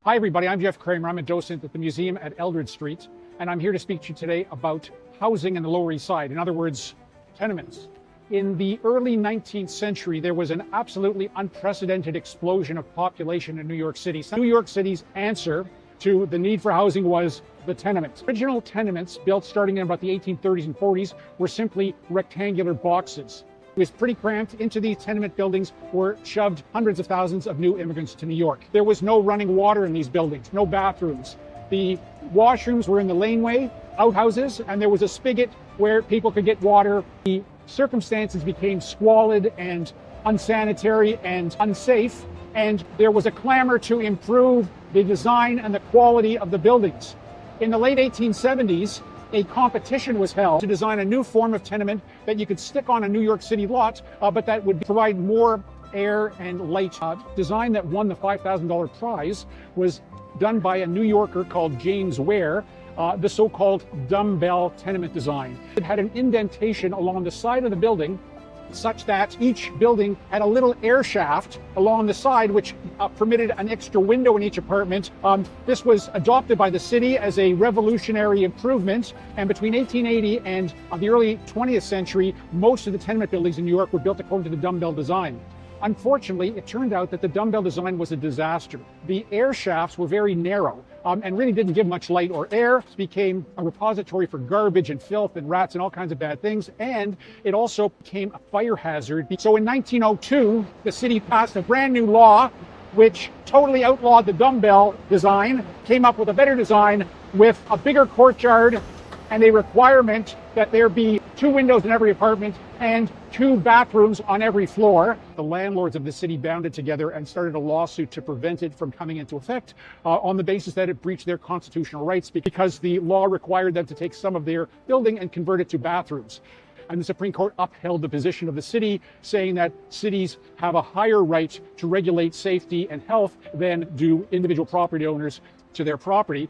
Hi everybody, I'm Jeff Kramer. I'm a docent at the museum at Eldred Street, and I'm here to speak to you today about housing in the Lower East Side. In other words, tenements. In the early 19th century, there was an absolutely unprecedented explosion of population in New York City. New York City's answer to the need for housing was the tenements. Original tenements, built starting in about the 1830s and 40s, were simply rectangular boxes. It was pretty cramped. Into these tenement buildings were shoved hundreds of thousands of new immigrants to New York. There was no running water in these buildings, no bathrooms. The washrooms were in the laneway, outhouses, and there was a spigot where people could get water. The circumstances became squalid and unsanitary and unsafe, and there was a clamor to improve the design and the quality of the buildings. In the late 1870s, a competition was held to design a new form of tenement that you could stick on a New York City lot, but that would provide more air and light. Design that won the $5,000 prize was done by a New Yorker called James Ware, the so-called Dumbbell tenement design. It had an indentation along the side of the building such that each building had a little air shaft along the side, which permitted an extra window in each apartment. This was adopted by the city as a revolutionary improvement, and between 1880 and the early 20th century, most of the tenement buildings in New York were built according to the Dumbbell design. Unfortunately, it turned out that the Dumbbell design was a disaster. The air shafts were very narrow and really didn't give much light or air. It became a repository for garbage and filth and rats and all kinds of bad things. And it also became a fire hazard. So in 1902, the city passed a brand new law which totally outlawed the Dumbbell design, came up with a better design with a bigger courtyard and a requirement that there be 2 windows in every apartment and 2 bathrooms on every floor. The landlords of the city bounded together and started a lawsuit to prevent it from coming into effect on the basis that it breached their constitutional rights because the law required them to take some of their building and convert it to bathrooms. And the Supreme Court upheld the position of the city, saying that cities have a higher right to regulate safety and health than do individual property owners to their property.